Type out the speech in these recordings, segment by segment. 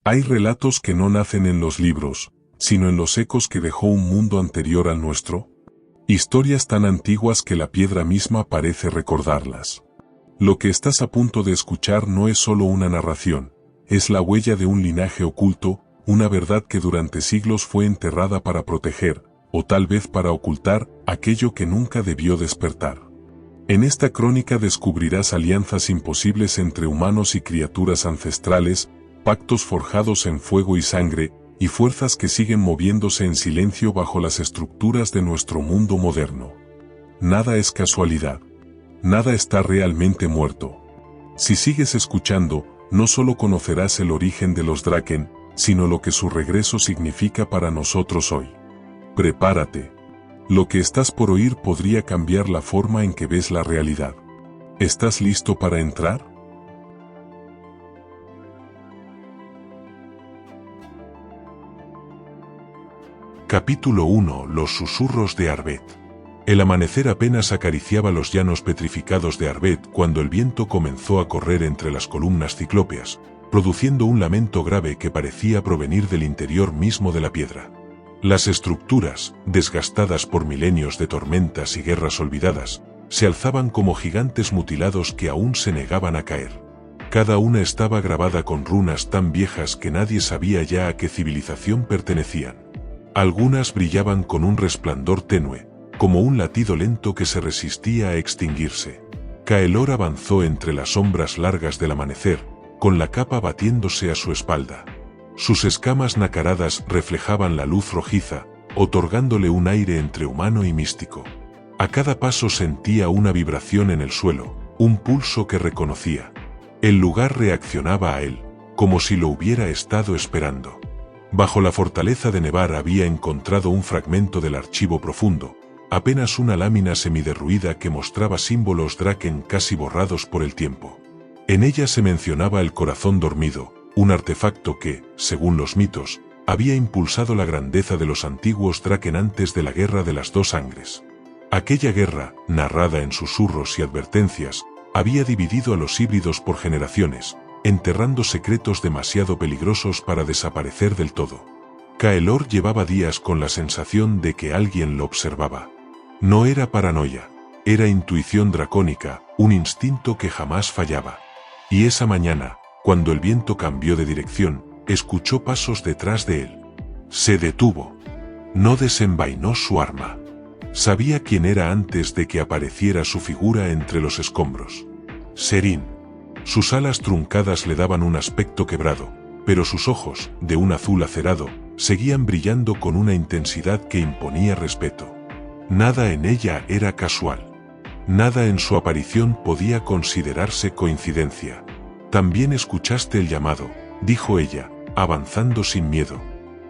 Hay relatos que no nacen en los libros, sino en los ecos que dejó un mundo anterior al nuestro. Historias tan antiguas que la piedra misma parece recordarlas. Lo que estás a punto de escuchar no es solo una narración, es la huella de un linaje oculto, una verdad que durante siglos fue enterrada para proteger, o tal vez para ocultar, aquello que nunca debió despertar. En esta crónica descubrirás alianzas imposibles entre humanos y criaturas ancestrales, pactos forjados en fuego y sangre, y fuerzas que siguen moviéndose en silencio bajo las estructuras de nuestro mundo moderno. Nada es casualidad. Nada está realmente muerto. Si sigues escuchando, no solo conocerás el origen de los Draken, sino lo que su regreso significa para nosotros hoy. Prepárate. Lo que estás por oír podría cambiar la forma en que ves la realidad. ¿Estás listo para entrar? Capítulo 1. Los susurros de Arbet. El amanecer apenas acariciaba los llanos petrificados de Arbet cuando el viento comenzó a correr entre las columnas ciclópeas, produciendo un lamento grave que parecía provenir del interior mismo de la piedra. Las estructuras, desgastadas por milenios de tormentas y guerras olvidadas, se alzaban como gigantes mutilados que aún se negaban a caer. Cada una estaba grabada con runas tan viejas que nadie sabía ya a qué civilización pertenecían. Algunas brillaban con un resplandor tenue, como un latido lento que se resistía a extinguirse. Kaelor avanzó entre las sombras largas del amanecer, con la capa batiéndose a su espalda. Sus escamas nacaradas reflejaban la luz rojiza, otorgándole un aire entre humano y místico. A cada paso sentía una vibración en el suelo, un pulso que reconocía. El lugar reaccionaba a él, como si lo hubiera estado esperando. Bajo la fortaleza de Nevar había encontrado un fragmento del archivo profundo, apenas una lámina semiderruida que mostraba símbolos Draken casi borrados por el tiempo. En ella se mencionaba el corazón dormido, un artefacto que, según los mitos, había impulsado la grandeza de los antiguos Draken antes de la Guerra de las Dos Sangres. Aquella guerra, narrada en susurros y advertencias, había dividido a los híbridos por generaciones, enterrando secretos demasiado peligrosos para desaparecer del todo. Kaelor llevaba días con la sensación de que alguien lo observaba. No era paranoia, era intuición dracónica, un instinto que jamás fallaba. Y esa mañana, cuando el viento cambió de dirección, escuchó pasos detrás de él. Se detuvo. No desenvainó su arma. Sabía quién era antes de que apareciera su figura entre los escombros. Serín. Sus alas truncadas le daban un aspecto quebrado, pero sus ojos, de un azul acerado, seguían brillando con una intensidad que imponía respeto. Nada en ella era casual. Nada en su aparición podía considerarse coincidencia. «También escuchaste el llamado», dijo ella, avanzando sin miedo.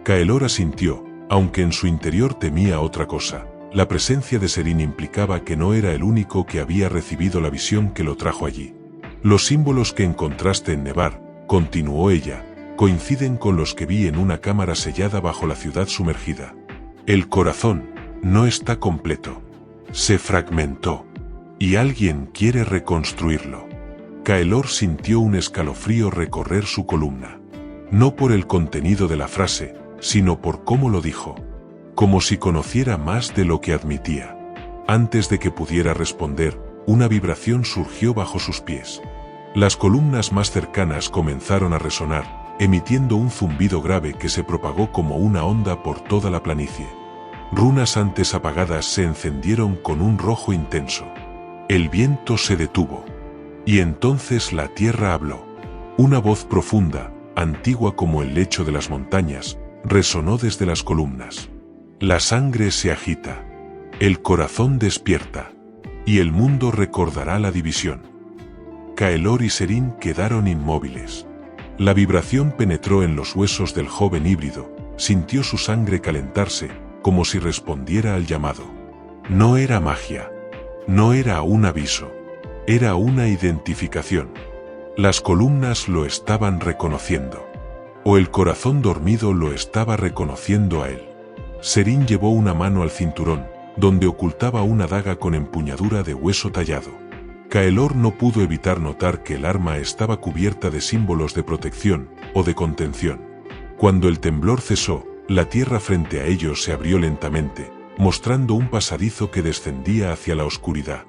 Kaelor asintió, aunque en su interior temía otra cosa. La presencia de Serín implicaba que no era el único que había recibido la visión que lo trajo allí. «Los símbolos que encontraste en Nevar», continuó ella, «coinciden con los que vi en una cámara sellada bajo la ciudad sumergida. El corazón no está completo. Se fragmentó. Y alguien quiere reconstruirlo». Kaelor sintió un escalofrío recorrer su columna. No por el contenido de la frase, sino por cómo lo dijo. Como si conociera más de lo que admitía. Antes de que pudiera responder, una vibración surgió bajo sus pies. Las columnas más cercanas comenzaron a resonar, emitiendo un zumbido grave que se propagó como una onda por toda la planicie. Runas antes apagadas se encendieron con un rojo intenso. El viento se detuvo. Y entonces la tierra habló. Una voz profunda, antigua como el lecho de las montañas, resonó desde las columnas. La sangre se agita. El corazón despierta. Y el mundo recordará la división. Kaelor y Serín quedaron inmóviles. La vibración penetró en los huesos del joven híbrido, sintió su sangre calentarse, como si respondiera al llamado. No era magia. No era un aviso. Era una identificación. Las columnas lo estaban reconociendo. O el corazón dormido lo estaba reconociendo a él. Serín llevó una mano al cinturón, donde ocultaba una daga con empuñadura de hueso tallado. Kaelor no pudo evitar notar que el arma estaba cubierta de símbolos de protección o de contención. Cuando el temblor cesó, la tierra frente a ellos se abrió lentamente, mostrando un pasadizo que descendía hacia la oscuridad.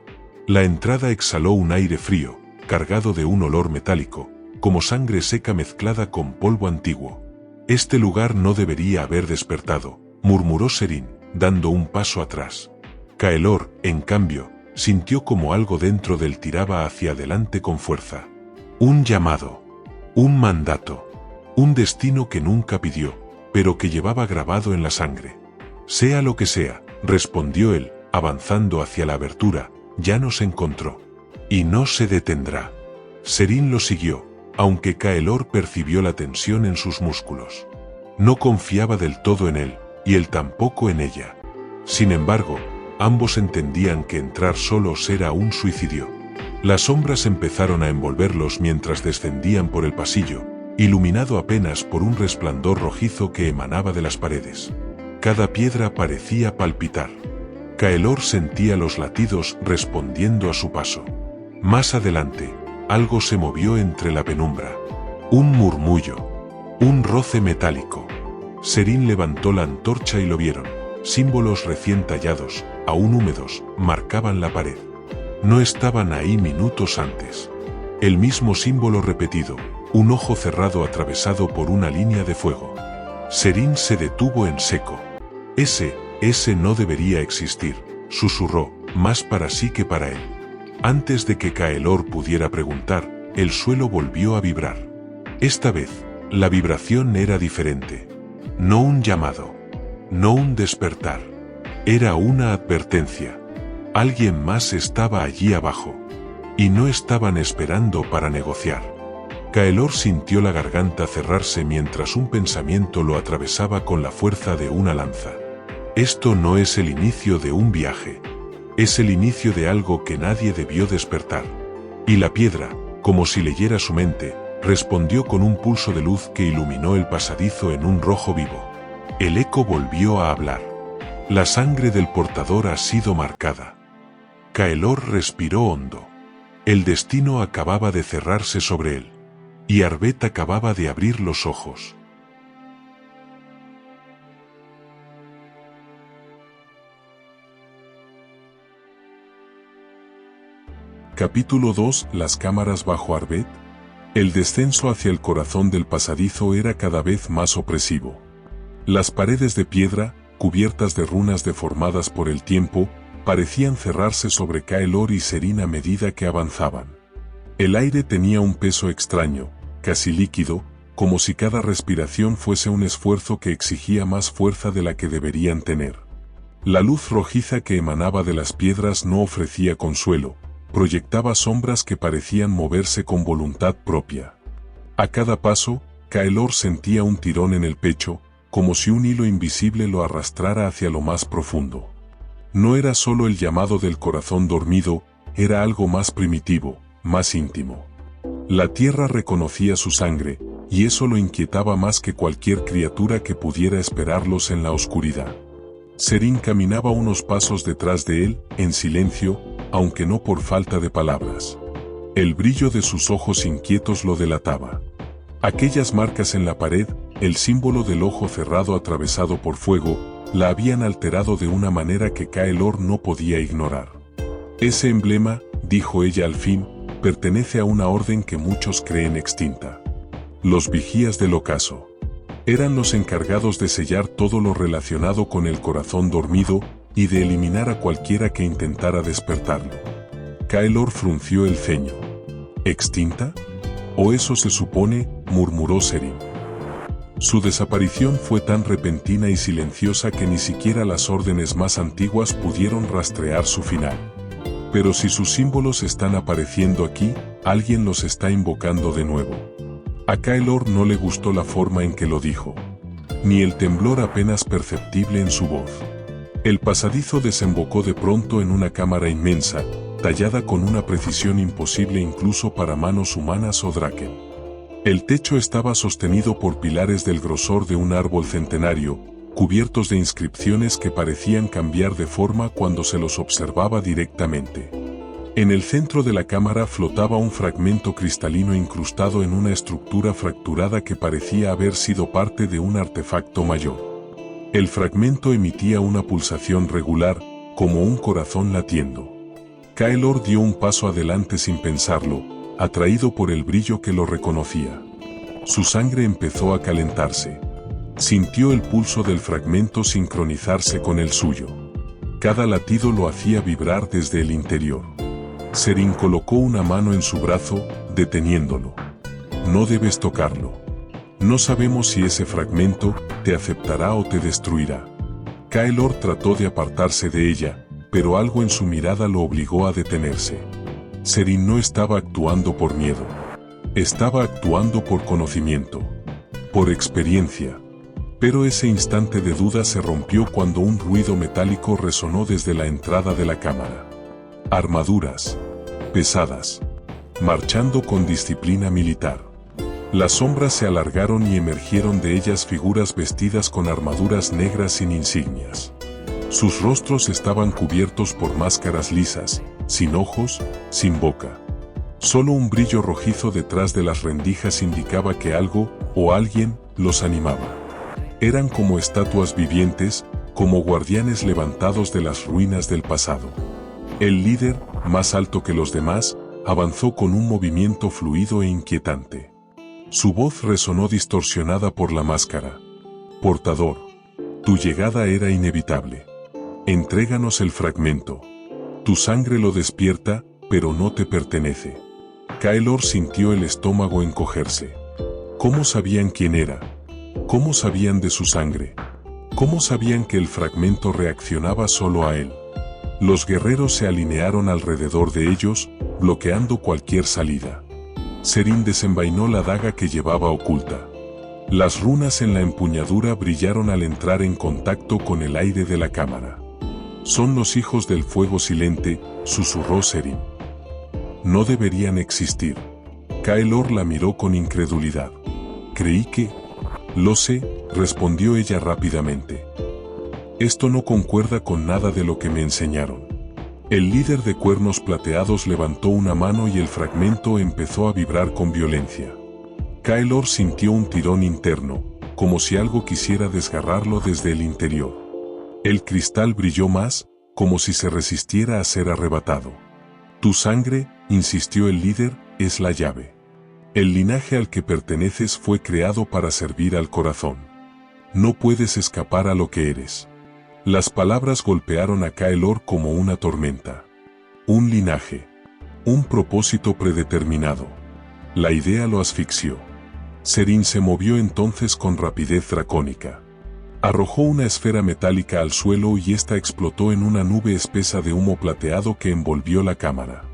La entrada exhaló un aire frío, cargado de un olor metálico, como sangre seca mezclada con polvo antiguo. Este lugar no debería haber despertado, murmuró Serín, dando un paso atrás. Kaelor, en cambio, sintió como algo dentro de él tiraba hacia adelante con fuerza. Un llamado, un mandato, un destino que nunca pidió, pero que llevaba grabado en la sangre. Sea lo que sea, respondió él, avanzando hacia la abertura, ya nos encontró. Y no se detendrá. Serín lo siguió, aunque Kaelor percibió la tensión en sus músculos. No confiaba del todo en él, y él tampoco en ella. Sin embargo, ambos entendían que entrar solos era un suicidio. Las sombras empezaron a envolverlos mientras descendían por el pasillo, iluminado apenas por un resplandor rojizo que emanaba de las paredes. Cada piedra parecía palpitar. Kaelor sentía los latidos respondiendo a su paso. Más adelante, algo se movió entre la penumbra. Un murmullo. Un roce metálico. Serín levantó la antorcha y lo vieron. Símbolos recién tallados, aún húmedos, marcaban la pared. No estaban ahí minutos antes. El mismo símbolo repetido, un ojo cerrado atravesado por una línea de fuego. Serín se detuvo en seco. Ese no debería existir, susurró, más para sí que para él. Antes de que Kaelor pudiera preguntar, el suelo volvió a vibrar. Esta vez, la vibración era diferente. No un llamado. No un despertar. Era una advertencia. Alguien más estaba allí abajo. Y no estaban esperando para negociar. Kaelor sintió la garganta cerrarse mientras un pensamiento lo atravesaba con la fuerza de una lanza. Esto no es el inicio de un viaje. Es el inicio de algo que nadie debió despertar. Y la piedra, como si leyera su mente, respondió con un pulso de luz que iluminó el pasadizo en un rojo vivo. El eco volvió a hablar. La sangre del portador ha sido marcada. Kaelor respiró hondo. El destino acababa de cerrarse sobre él. Y Arbet acababa de abrir los ojos. Capítulo 2. Las cámaras bajo Arbet. El descenso hacia el corazón del pasadizo era cada vez más opresivo. Las paredes de piedra, cubiertas de runas deformadas por el tiempo, parecían cerrarse sobre Kaelor y Serín a medida que avanzaban. El aire tenía un peso extraño, casi líquido, como si cada respiración fuese un esfuerzo que exigía más fuerza de la que deberían tener. La luz rojiza que emanaba de las piedras no ofrecía consuelo, proyectaba sombras que parecían moverse con voluntad propia. A cada paso, Kaelor sentía un tirón en el pecho, como si un hilo invisible lo arrastrara hacia lo más profundo. No era solo el llamado del corazón dormido, era algo más primitivo, más íntimo. La tierra reconocía su sangre, y eso lo inquietaba más que cualquier criatura que pudiera esperarlos en la oscuridad. Serín caminaba unos pasos detrás de él, en silencio, aunque no por falta de palabras. El brillo de sus ojos inquietos lo delataba. Aquellas marcas en la pared, el símbolo del ojo cerrado atravesado por fuego, la habían alterado de una manera que Kaelor no podía ignorar. Ese emblema, dijo ella al fin, pertenece a una orden que muchos creen extinta. Los vigías del ocaso. Eran los encargados de sellar todo lo relacionado con el corazón dormido y de eliminar a cualquiera que intentara despertarlo. Kaelor frunció el ceño. ¿Extinta? ¿O eso se supone?, murmuró Serín. Su desaparición fue tan repentina y silenciosa que ni siquiera las órdenes más antiguas pudieron rastrear su final. Pero si sus símbolos están apareciendo aquí, alguien los está invocando de nuevo. A Kaelor no le gustó la forma en que lo dijo, ni el temblor apenas perceptible en su voz. El pasadizo desembocó de pronto en una cámara inmensa, tallada con una precisión imposible incluso para manos humanas o Draken. El techo estaba sostenido por pilares del grosor de un árbol centenario, cubiertos de inscripciones que parecían cambiar de forma cuando se los observaba directamente. En el centro de la cámara flotaba un fragmento cristalino incrustado en una estructura fracturada que parecía haber sido parte de un artefacto mayor. El fragmento emitía una pulsación regular, como un corazón latiendo. Kaelor dio un paso adelante sin pensarlo, atraído por el brillo que lo reconocía. Su sangre empezó a calentarse. Sintió el pulso del fragmento sincronizarse con el suyo. Cada latido lo hacía vibrar desde el interior. Serín colocó una mano en su brazo, deteniéndolo. No debes tocarlo. No sabemos si ese fragmento te aceptará o te destruirá. Kaelor trató de apartarse de ella, pero algo en su mirada lo obligó a detenerse. Serín no estaba actuando por miedo. Estaba actuando por conocimiento. Por experiencia. Pero ese instante de duda se rompió cuando un ruido metálico resonó desde la entrada de la cámara. Armaduras. Pesadas. Marchando con disciplina militar. Las sombras se alargaron y emergieron de ellas figuras vestidas con armaduras negras sin insignias. Sus rostros estaban cubiertos por máscaras lisas, sin ojos, sin boca. Solo un brillo rojizo detrás de las rendijas indicaba que algo, o alguien, los animaba. Eran como estatuas vivientes, como guardianes levantados de las ruinas del pasado. El líder, más alto que los demás, avanzó con un movimiento fluido e inquietante. Su voz resonó distorsionada por la máscara. Portador, tu llegada era inevitable. Entréganos el fragmento. Tu sangre lo despierta, pero no te pertenece. Kaelor sintió el estómago encogerse. ¿Cómo sabían quién era? ¿Cómo sabían de su sangre? ¿Cómo sabían que el fragmento reaccionaba solo a él? Los guerreros se alinearon alrededor de ellos, bloqueando cualquier salida. Serín desenvainó la daga que llevaba oculta. Las runas en la empuñadura brillaron al entrar en contacto con el aire de la cámara. Son los hijos del fuego silente, susurró Serín. No deberían existir. Kaelor la miró con incredulidad. Creí que... Lo sé, respondió ella rápidamente. Esto no concuerda con nada de lo que me enseñaron. El líder de cuernos plateados levantó una mano y el fragmento empezó a vibrar con violencia. Kaelor sintió un tirón interno, como si algo quisiera desgarrarlo desde el interior. El cristal brilló más, como si se resistiera a ser arrebatado. Tu sangre, insistió el líder, es la llave. El linaje al que perteneces fue creado para servir al corazón. No puedes escapar a lo que eres. Las palabras golpearon a Kaelor como una tormenta. Un linaje. Un propósito predeterminado. La idea lo asfixió. Serín se movió entonces con rapidez dracónica. Arrojó una esfera metálica al suelo y ésta explotó en una nube espesa de humo plateado que envolvió la cámara.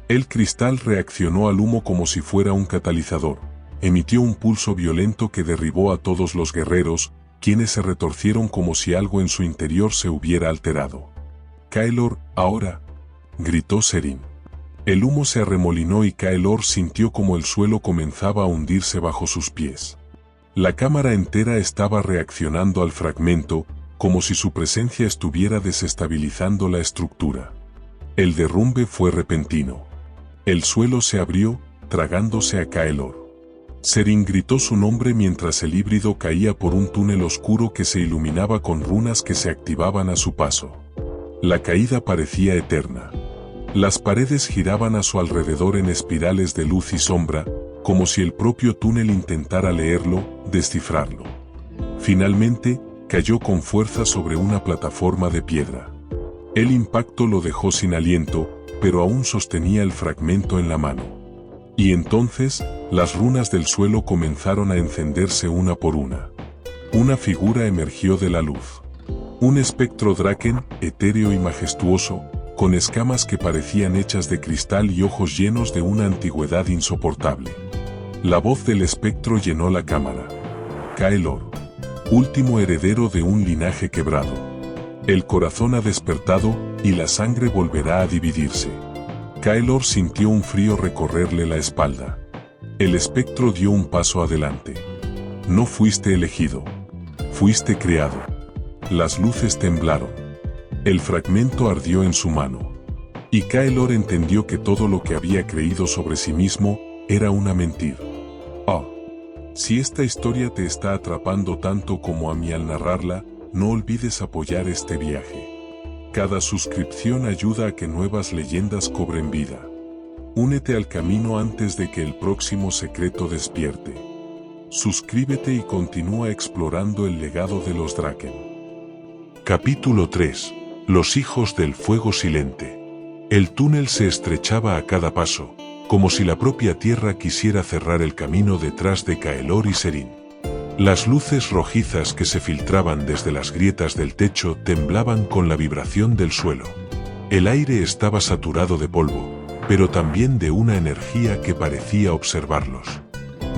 El cristal reaccionó al humo como si fuera un catalizador. Emitió un pulso violento que derribó a todos los guerreros, quienes se retorcieron como si algo en su interior se hubiera alterado. Kaelor, ahora, gritó Serín. El humo se arremolinó y Kaelor sintió como el suelo comenzaba a hundirse bajo sus pies. La cámara entera estaba reaccionando al fragmento, como si su presencia estuviera desestabilizando la estructura. El derrumbe fue repentino. El suelo se abrió, tragándose a Kaelor. Serín gritó su nombre mientras el híbrido caía por un túnel oscuro que se iluminaba con runas que se activaban a su paso. La caída parecía eterna. Las paredes giraban a su alrededor en espirales de luz y sombra, como si el propio túnel intentara leerlo, descifrarlo. Finalmente, cayó con fuerza sobre una plataforma de piedra. El impacto lo dejó sin aliento, pero aún sostenía el fragmento en la mano. Y entonces, las runas del suelo comenzaron a encenderse una por una. Una figura emergió de la luz. Un espectro draken, etéreo y majestuoso, con escamas que parecían hechas de cristal y ojos llenos de una antigüedad insoportable. La voz del espectro llenó la cámara. Kaelor, último heredero de un linaje quebrado. El corazón ha despertado, y la sangre volverá a dividirse. Kaelor sintió un frío recorrerle la espalda. El espectro dio un paso adelante. No fuiste elegido. Fuiste creado. Las luces temblaron. El fragmento ardió en su mano. Y Kaelor entendió que todo lo que había creído sobre sí mismo era una mentira. Si esta historia te está atrapando tanto como a mí al narrarla, no olvides apoyar este viaje. Cada suscripción ayuda a que nuevas leyendas cobren vida. Únete al camino antes de que el próximo secreto despierte. Suscríbete y continúa explorando el legado de los Draken. Capítulo 3. Los hijos del fuego silente. El túnel se estrechaba a cada paso, como si la propia tierra quisiera cerrar el camino detrás de Kaelor y Seryn. Las luces rojizas que se filtraban desde las grietas del techo temblaban con la vibración del suelo. El aire estaba saturado de polvo, pero también de una energía que parecía observarlos.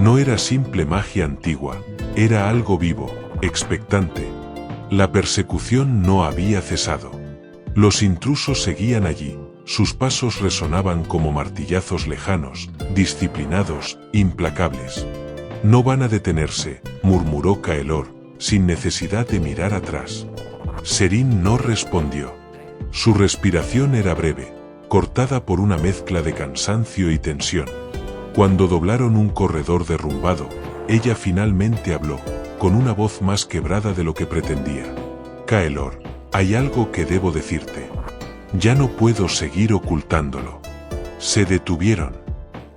No era simple magia antigua, era algo vivo, expectante. La persecución no había cesado. Los intrusos seguían allí. Sus pasos resonaban como martillazos lejanos, disciplinados, implacables. No van a detenerse, murmuró Kaelor, sin necesidad de mirar atrás. Seryn no respondió. Su respiración era breve, cortada por una mezcla de cansancio y tensión. Cuando doblaron un corredor derrumbado, ella finalmente habló, con una voz más quebrada de lo que pretendía. Kaelor, hay algo que debo decirte. Ya no puedo seguir ocultándolo. Se detuvieron.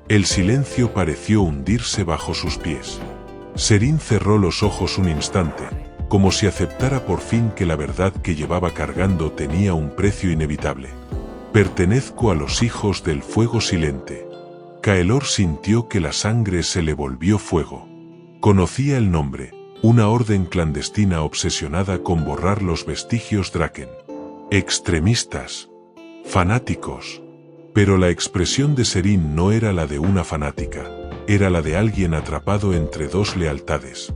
El silencio pareció hundirse bajo sus pies. Seryn cerró los ojos un instante, como si aceptara por fin que la verdad que llevaba cargando tenía un precio inevitable. Pertenezco a los hijos del fuego silente. Kaelor sintió que la sangre se le volvió fuego. Conocía el nombre, una orden clandestina obsesionada con borrar los vestigios Draken. Extremistas. Fanáticos. Pero la expresión de Seryn no era la de una fanática, era la de alguien atrapado entre dos lealtades.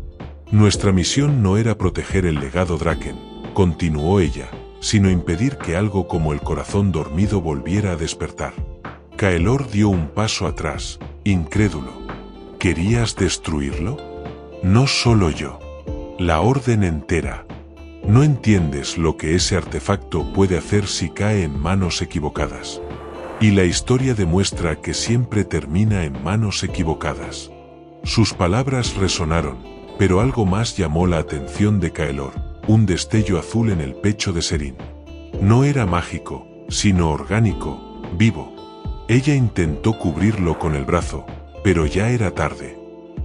Nuestra misión no era proteger el legado Draken, continuó ella, sino impedir que algo como el corazón dormido volviera a despertar. Kaelor dio un paso atrás, incrédulo. ¿Querías destruirlo? No solo yo. La orden entera. No entiendes lo que ese artefacto puede hacer si cae en manos equivocadas. Y la historia demuestra que siempre termina en manos equivocadas. Sus palabras resonaron, pero algo más llamó la atención de Kaelor, un destello azul en el pecho de Seryn. No era mágico, sino orgánico, vivo. Ella intentó cubrirlo con el brazo, pero ya era tarde.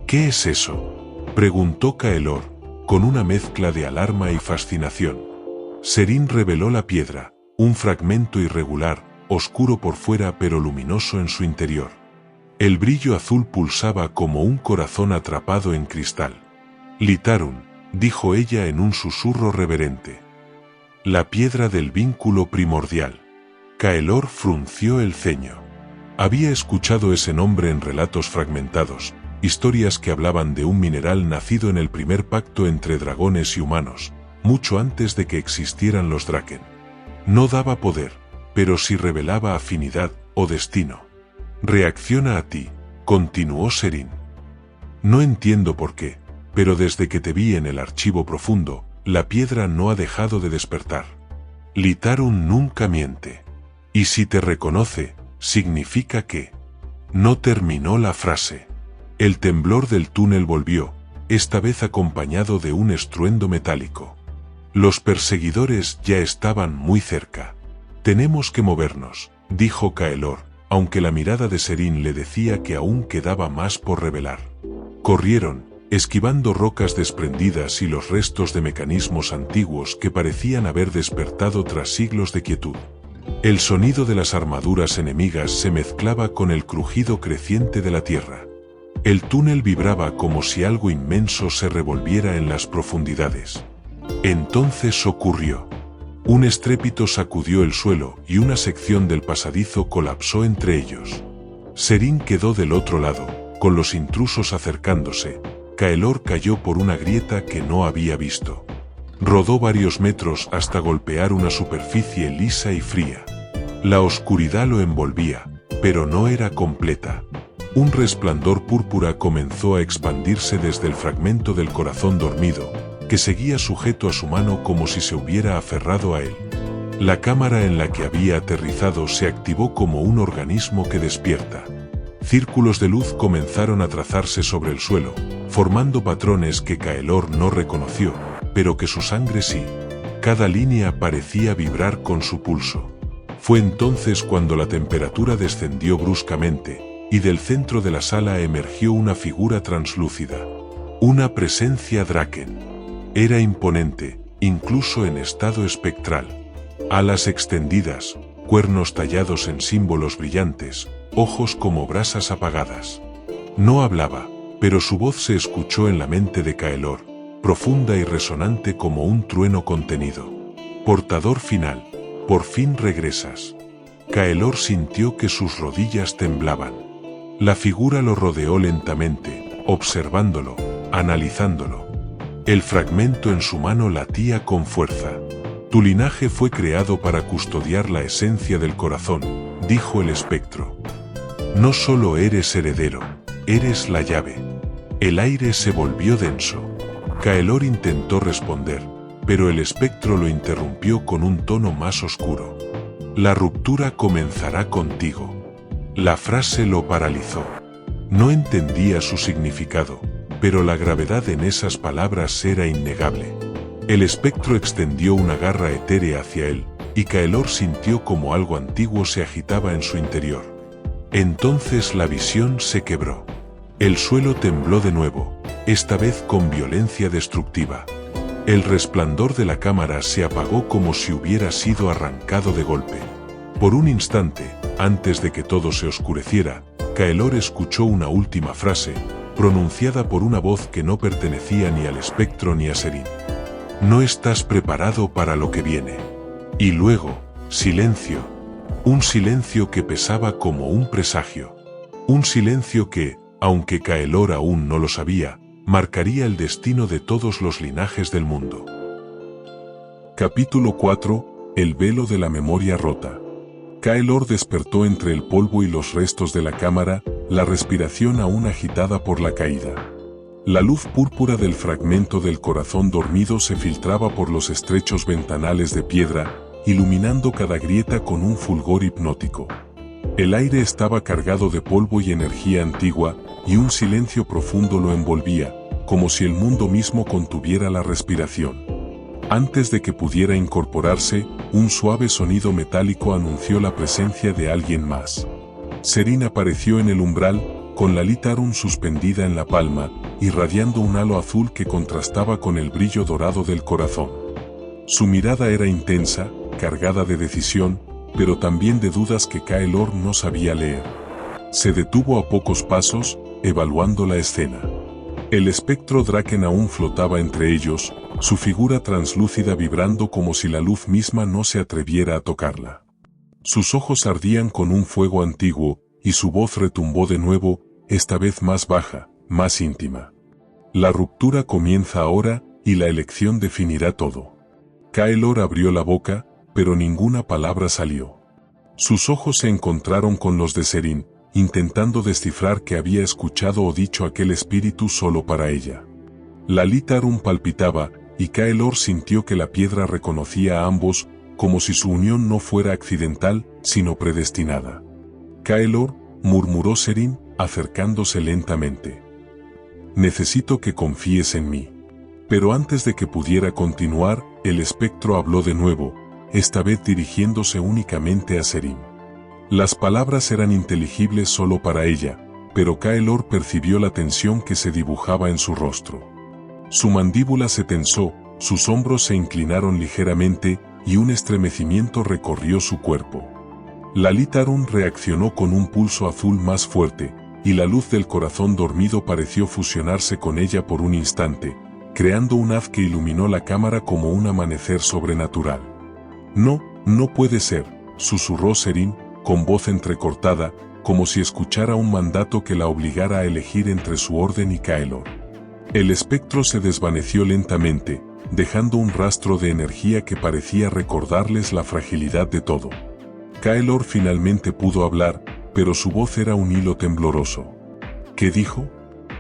¿Qué es eso?, preguntó Kaelor, con una mezcla de alarma y fascinación. Seryn reveló la piedra, un fragmento irregular, oscuro por fuera pero luminoso en su interior. El brillo azul pulsaba como un corazón atrapado en cristal. Litarun, dijo ella en un susurro reverente. La piedra del vínculo primordial. Kaelor frunció el ceño. Había escuchado ese nombre en relatos fragmentados, historias que hablaban de un mineral nacido en el primer pacto entre dragones y humanos, mucho antes de que existieran los Draken. No daba poder, pero sí revelaba afinidad o destino. Reacciona a ti, continuó Seryn. No entiendo por qué, pero desde que te vi en el archivo profundo, la piedra no ha dejado de despertar. Litarun nunca miente. Y si te reconoce, significa que... No terminó la frase. El temblor del túnel volvió, esta vez acompañado de un estruendo metálico. Los perseguidores ya estaban muy cerca. Tenemos que movernos, dijo Kaelor, aunque la mirada de Seryn le decía que aún quedaba más por revelar. Corrieron, esquivando rocas desprendidas y los restos de mecanismos antiguos que parecían haber despertado tras siglos de quietud. El sonido de las armaduras enemigas se mezclaba con el crujido creciente de la tierra. El túnel vibraba como si algo inmenso se revolviera en las profundidades. Entonces ocurrió. Un estrépito sacudió el suelo y una sección del pasadizo colapsó entre ellos. Seryn quedó del otro lado, con los intrusos acercándose. Kaelor cayó por una grieta que no había visto. Rodó varios metros hasta golpear una superficie lisa y fría. La oscuridad lo envolvía, pero no era completa. Un resplandor púrpura comenzó a expandirse desde el fragmento del corazón dormido, que seguía sujeto a su mano como si se hubiera aferrado a él. La cámara en la que había aterrizado se activó como un organismo que despierta. Círculos de luz comenzaron a trazarse sobre el suelo, formando patrones que Kaelor no reconoció, pero que su sangre sí. Cada línea parecía vibrar con su pulso. Fue entonces cuando la temperatura descendió bruscamente, y del centro de la sala emergió una figura translúcida. Una presencia Draken. Era imponente, incluso en estado espectral. Alas extendidas, cuernos tallados en símbolos brillantes, ojos como brasas apagadas. No hablaba, pero su voz se escuchó en la mente de Kaelor, profunda y resonante como un trueno contenido. Portador final, por fin regresas. Kaelor sintió que sus rodillas temblaban. La figura lo rodeó lentamente, observándolo, analizándolo. El fragmento en su mano latía con fuerza. Tu linaje fue creado para custodiar la esencia del corazón, dijo el espectro. No solo eres heredero, eres la llave. El aire se volvió denso. Kaelor intentó responder, pero el espectro lo interrumpió con un tono más oscuro. La ruptura comenzará contigo. La frase lo paralizó. No entendía su significado, pero la gravedad en esas palabras era innegable. El espectro extendió una garra etérea hacia él, y Kaelor sintió como algo antiguo se agitaba en su interior. Entonces la visión se quebró. El suelo tembló de nuevo, esta vez con violencia destructiva. El resplandor de la cámara se apagó como si hubiera sido arrancado de golpe. Por un instante, antes de que todo se oscureciera, Kaelor escuchó una última frase, pronunciada por una voz que no pertenecía ni al espectro ni a Serine. No estás preparado para lo que viene. Y luego, silencio. Un silencio que pesaba como un presagio. Un silencio que, aunque Kaelor aún no lo sabía, marcaría el destino de todos los linajes del mundo. Capítulo 4. El velo de la memoria rota. Kaelor despertó entre el polvo y los restos de la cámara, la respiración aún agitada por la caída. La luz púrpura del fragmento del corazón dormido se filtraba por los estrechos ventanales de piedra, iluminando cada grieta con un fulgor hipnótico. El aire estaba cargado de polvo y energía antigua, y un silencio profundo lo envolvía, como si el mundo mismo contuviera la respiración. Antes de que pudiera incorporarse, un suave sonido metálico anunció la presencia de alguien más. Serine apareció en el umbral, con la Litarum suspendida en la palma, irradiando un halo azul que contrastaba con el brillo dorado del corazón. Su mirada era intensa, cargada de decisión, pero también de dudas que Kaelor no sabía leer. Se detuvo a pocos pasos, evaluando la escena. El espectro Draken aún flotaba entre ellos, su figura translúcida vibrando como si la luz misma no se atreviera a tocarla. Sus ojos ardían con un fuego antiguo, y su voz retumbó de nuevo, esta vez más baja, más íntima. La ruptura comienza ahora, y la elección definirá todo. Kaelor abrió la boca, pero ninguna palabra salió. Sus ojos se encontraron con los de Serine, intentando descifrar qué había escuchado o dicho aquel espíritu solo para ella. La Litarum palpitaba, y Kaelor sintió que la piedra reconocía a ambos, como si su unión no fuera accidental, sino predestinada. Kaelor, murmuró Serine, acercándose lentamente. Necesito que confíes en mí. Pero antes de que pudiera continuar, el espectro habló de nuevo, esta vez dirigiéndose únicamente a Serine. Las palabras eran inteligibles solo para ella, pero Kaelor percibió la tensión que se dibujaba en su rostro. Su mandíbula se tensó, sus hombros se inclinaron ligeramente, y un estremecimiento recorrió su cuerpo. La Litarum reaccionó con un pulso azul más fuerte, y la luz del corazón dormido pareció fusionarse con ella por un instante, creando un haz que iluminó la cámara como un amanecer sobrenatural. No, no puede ser, susurró Serine, con voz entrecortada, como si escuchara un mandato que la obligara a elegir entre su orden y Kaelor. El espectro se desvaneció lentamente, dejando un rastro de energía que parecía recordarles la fragilidad de todo. Kaelor finalmente pudo hablar, pero su voz era un hilo tembloroso. ¿Qué dijo?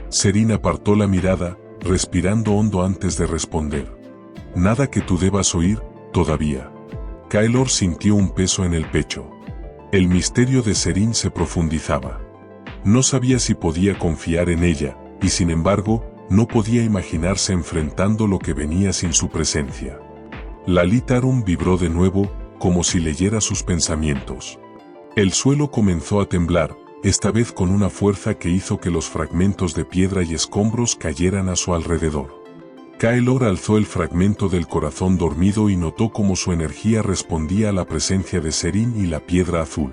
Serine apartó la mirada, respirando hondo antes de responder. Nada que tú debas oír, todavía. Kaelor sintió un peso en el pecho. El misterio de Serene se profundizaba. No sabía si podía confiar en ella, y sin embargo, no podía imaginarse enfrentando lo que venía sin su presencia. La Litarum vibró de nuevo, como si leyera sus pensamientos. El suelo comenzó a temblar, esta vez con una fuerza que hizo que los fragmentos de piedra y escombros cayeran a su alrededor. Kaelor alzó el fragmento del corazón dormido y notó cómo su energía respondía a la presencia de Serene y la piedra azul.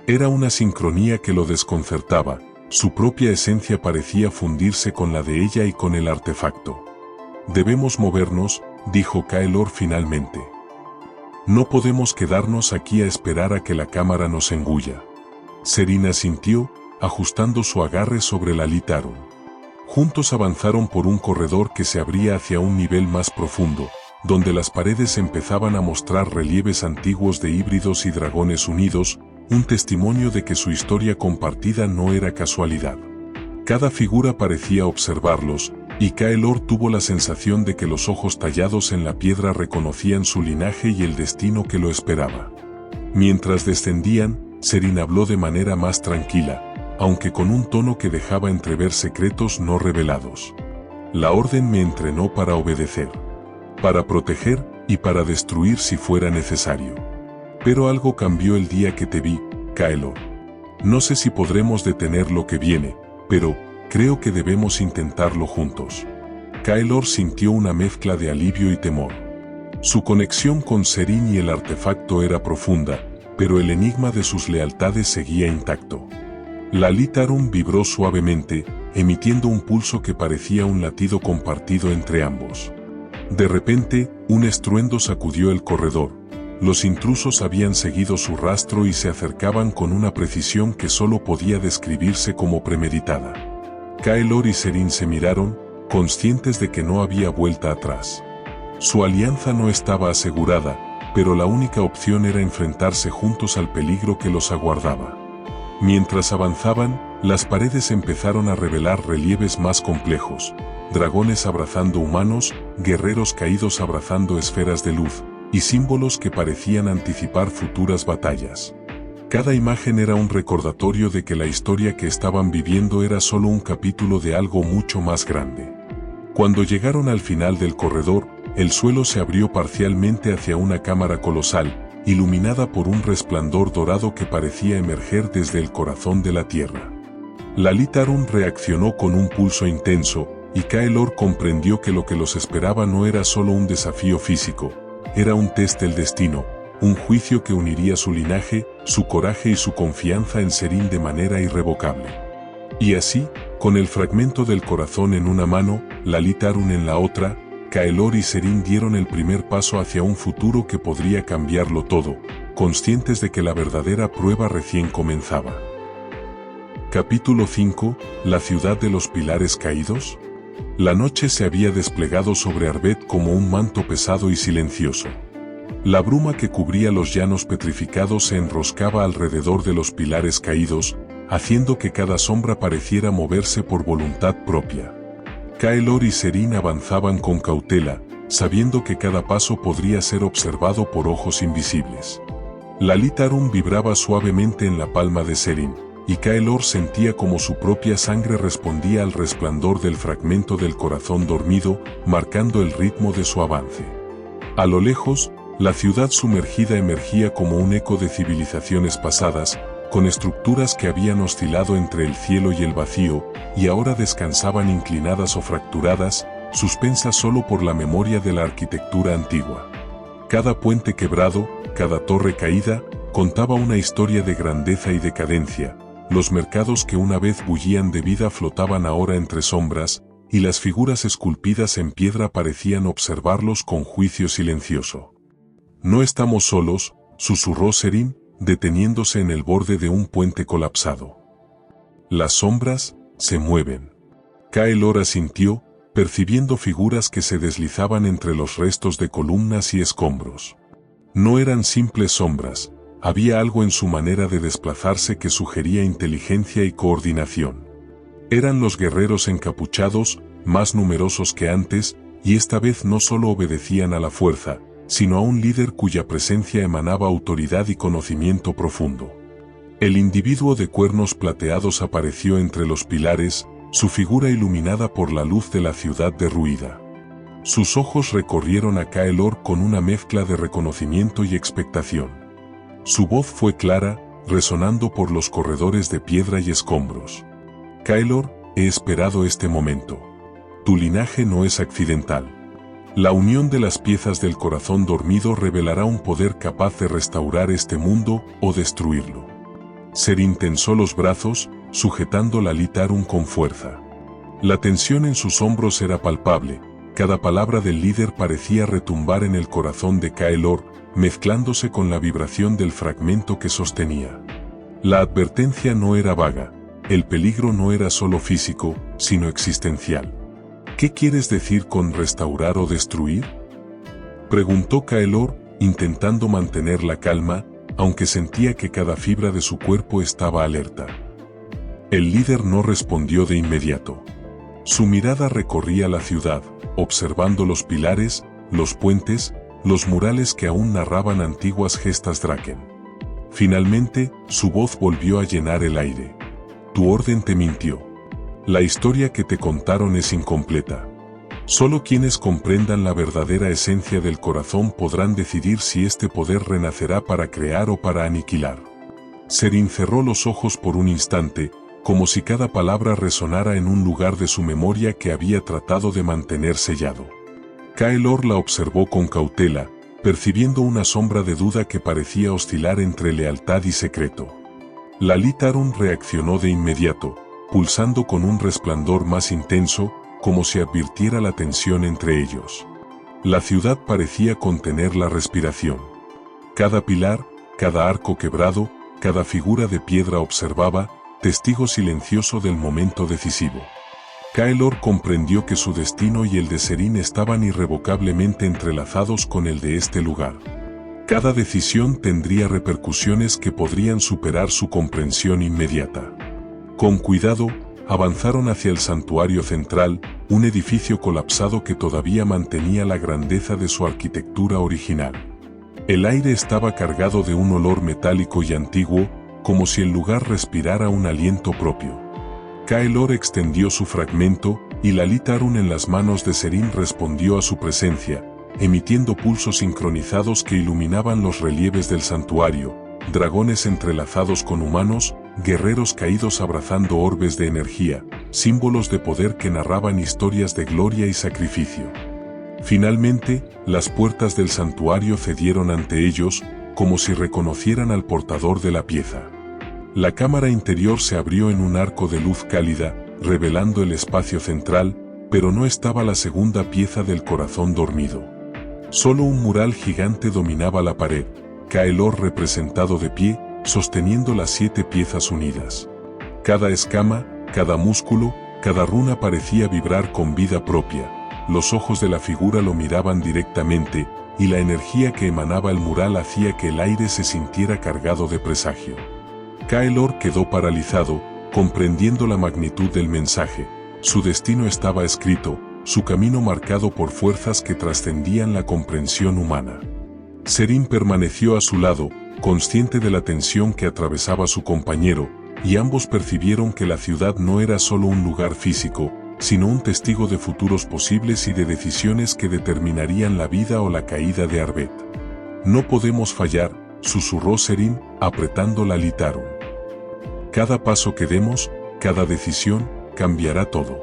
Era una sincronía que lo desconcertaba, su propia esencia parecía fundirse con la de ella y con el artefacto. «Debemos movernos», dijo Kaelor finalmente. «No podemos quedarnos aquí a esperar a que la cámara nos engulla». Serene asintió, ajustando su agarre sobre la Litarum. Juntos avanzaron por un corredor que se abría hacia un nivel más profundo, donde las paredes empezaban a mostrar relieves antiguos de híbridos y dragones unidos, un testimonio de que su historia compartida no era casualidad. Cada figura parecía observarlos, y Kaelor tuvo la sensación de que los ojos tallados en la piedra reconocían su linaje y el destino que lo esperaba. Mientras descendían, Serene habló de manera más tranquila, aunque con un tono que dejaba entrever secretos no revelados. La orden me entrenó para obedecer, para proteger y para destruir si fuera necesario. Pero algo cambió el día que te vi, Kaelor. No sé si podremos detener lo que viene, pero creo que debemos intentarlo juntos. Kaelor sintió una mezcla de alivio y temor. Su conexión con Serene y el artefacto era profunda, pero el enigma de sus lealtades seguía intacto. La Litarum vibró suavemente, emitiendo un pulso que parecía un latido compartido entre ambos. De repente, un estruendo sacudió el corredor. Los intrusos habían seguido su rastro y se acercaban con una precisión que solo podía describirse como premeditada. Kaelor y Serene se miraron, conscientes de que no había vuelta atrás. Su alianza no estaba asegurada, pero la única opción era enfrentarse juntos al peligro que los aguardaba. Mientras avanzaban, las paredes empezaron a revelar relieves más complejos, dragones abrazando humanos, guerreros caídos abrazando esferas de luz, y símbolos que parecían anticipar futuras batallas. Cada imagen era un recordatorio de que la historia que estaban viviendo era solo un capítulo de algo mucho más grande. Cuando llegaron al final del corredor, el suelo se abrió parcialmente hacia una cámara colosal, iluminada por un resplandor dorado que parecía emerger desde el corazón de la tierra. La Litarum reaccionó con un pulso intenso, y Kaelor comprendió que lo que los esperaba no era solo un desafío físico, era un test del destino, un juicio que uniría su linaje, su coraje y su confianza en Serene de manera irrevocable. Y así, con el fragmento del corazón en una mano, la Litarum en la otra, Kaelor y Serene dieron el primer paso hacia un futuro que podría cambiarlo todo, conscientes de que la verdadera prueba recién comenzaba. Capítulo 5, ¿La ciudad de los pilares caídos? La noche se había desplegado sobre Arvet como un manto pesado y silencioso. La bruma que cubría los llanos petrificados se enroscaba alrededor de los pilares caídos, haciendo que cada sombra pareciera moverse por voluntad propia. Kaelor y Serene avanzaban con cautela, sabiendo que cada paso podría ser observado por ojos invisibles. La Litarum vibraba suavemente en la palma de Serene, y Kaelor sentía como su propia sangre respondía al resplandor del fragmento del corazón dormido, marcando el ritmo de su avance. A lo lejos, la ciudad sumergida emergía como un eco de civilizaciones pasadas, con estructuras que habían oscilado entre el cielo y el vacío, y ahora descansaban inclinadas o fracturadas, suspensas solo por la memoria de la arquitectura antigua. Cada puente quebrado, cada torre caída, contaba una historia de grandeza y decadencia. Los mercados que una vez bullían de vida flotaban ahora entre sombras, y las figuras esculpidas en piedra parecían observarlos con juicio silencioso. «No estamos solos», susurró Serene, deteniéndose en el borde de un puente colapsado. «Las sombras se mueven». Kaelor asintió, percibiendo figuras que se deslizaban entre los restos de columnas y escombros. No eran simples sombras, había algo en su manera de desplazarse que sugería inteligencia y coordinación. Eran los guerreros encapuchados, más numerosos que antes, y esta vez no solo obedecían a la fuerza, sino a un líder cuya presencia emanaba autoridad y conocimiento profundo. El individuo de cuernos plateados apareció entre los pilares, su figura iluminada por la luz de la ciudad derruida. Sus ojos recorrieron a Kaelor con una mezcla de reconocimiento y expectación. Su voz fue clara, resonando por los corredores de piedra y escombros. Kaelor, he esperado este momento. Tu linaje no es accidental. La unión de las piezas del corazón dormido revelará un poder capaz de restaurar este mundo o destruirlo. Serín tensó los brazos, sujetando la Litarum con fuerza. La tensión en sus hombros era palpable, cada palabra del líder parecía retumbar en el corazón de Kaelor, mezclándose con la vibración del fragmento que sostenía. La advertencia no era vaga, el peligro no era solo físico, sino existencial. ¿Qué quieres decir con restaurar o destruir?, preguntó Kaelor, intentando mantener la calma, aunque sentía que cada fibra de su cuerpo estaba alerta. El líder no respondió de inmediato. Su mirada recorría la ciudad, observando los pilares, los puentes, los murales que aún narraban antiguas gestas Draken. Finalmente, su voz volvió a llenar el aire. Tu orden te mintió. La historia que te contaron es incompleta. Solo quienes comprendan la verdadera esencia del corazón podrán decidir si este poder renacerá para crear o para aniquilar. Serín cerró los ojos por un instante, como si cada palabra resonara en un lugar de su memoria que había tratado de mantener sellado. Kaelor la observó con cautela, percibiendo una sombra de duda que parecía oscilar entre lealtad y secreto. La Litarum reaccionó de inmediato, pulsando con un resplandor más intenso, como si advirtiera la tensión entre ellos. La ciudad parecía contener la respiración. Cada pilar, cada arco quebrado, cada figura de piedra observaba, testigo silencioso del momento decisivo. Kaelor comprendió que su destino y el de Serín estaban irrevocablemente entrelazados con el de este lugar. Cada decisión tendría repercusiones que podrían superar su comprensión inmediata. Con cuidado, avanzaron hacia el santuario central, un edificio colapsado que todavía mantenía la grandeza de su arquitectura original. El aire estaba cargado de un olor metálico y antiguo, como si el lugar respirara un aliento propio. Kaelor extendió su fragmento, y la Litarum en las manos de Serín respondió a su presencia, emitiendo pulsos sincronizados que iluminaban los relieves del santuario, dragones entrelazados con humanos, guerreros caídos abrazando orbes de energía, símbolos de poder que narraban historias de gloria y sacrificio. Finalmente, las puertas del santuario cedieron ante ellos, como si reconocieran al portador de la pieza. La cámara interior se abrió en un arco de luz cálida, revelando el espacio central, pero no estaba la segunda pieza del corazón dormido. Solo un mural gigante dominaba la pared, Kaelor representado de pie, sosteniendo las 7 piezas unidas. Cada escama, cada músculo, cada runa parecía vibrar con vida propia. Los ojos de la figura lo miraban directamente, y la energía que emanaba el mural hacía que el aire se sintiera cargado de presagio. Kaelor quedó paralizado, comprendiendo la magnitud del mensaje. Su destino estaba escrito, su camino marcado por fuerzas que trascendían la comprensión humana. Serín permaneció a su lado, consciente de la tensión que atravesaba su compañero, y ambos percibieron que la ciudad no era solo un lugar físico, sino un testigo de futuros posibles y de decisiones que determinarían la vida o la caída de Arvet. No podemos fallar, susurró Serín, apretando la Litarum. Cada paso que demos, cada decisión, cambiará todo.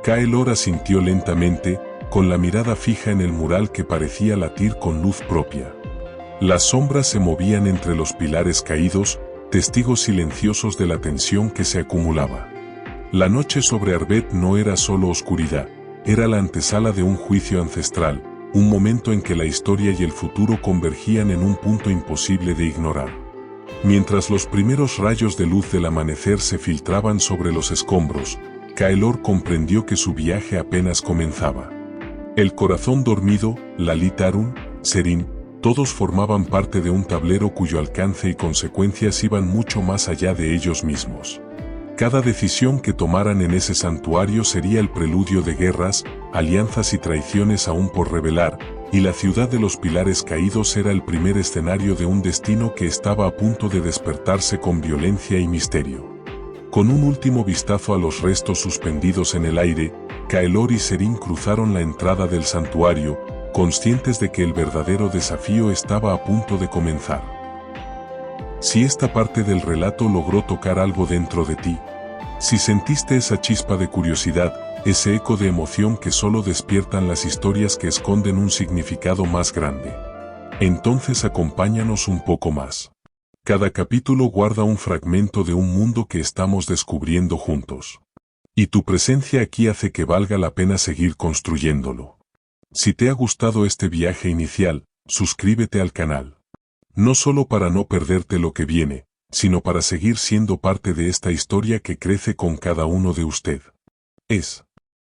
Kaelor asintió lentamente, con la mirada fija en el mural que parecía latir con luz propia. Las sombras se movían entre los pilares caídos, testigos silenciosos de la tensión que se acumulaba. La noche sobre Arvet no era solo oscuridad, era la antesala de un juicio ancestral, un momento en que la historia y el futuro convergían en un punto imposible de ignorar. Mientras los primeros rayos de luz del amanecer se filtraban sobre los escombros, Kaelor comprendió que su viaje apenas comenzaba. El corazón dormido, la Litarum, Serín, todos formaban parte de un tablero cuyo alcance y consecuencias iban mucho más allá de ellos mismos. Cada decisión que tomaran en ese santuario sería el preludio de guerras, alianzas y traiciones aún por revelar, y la ciudad de los pilares caídos era el primer escenario de un destino que estaba a punto de despertarse con violencia y misterio. Con un último vistazo a los restos suspendidos en el aire, Kaelor y Serín cruzaron la entrada del santuario, conscientes de que el verdadero desafío estaba a punto de comenzar. Si esta parte del relato logró tocar algo dentro de ti, si sentiste esa chispa de curiosidad, ese eco de emoción que solo despiertan las historias que esconden un significado más grande, entonces acompáñanos un poco más. Cada capítulo guarda un fragmento de un mundo que estamos descubriendo juntos. Y tu presencia aquí hace que valga la pena seguir construyéndolo. Si te ha gustado este viaje inicial, suscríbete al canal. No solo para no perderte lo que viene, sino para seguir siendo parte de esta historia que crece con cada uno de usted. Es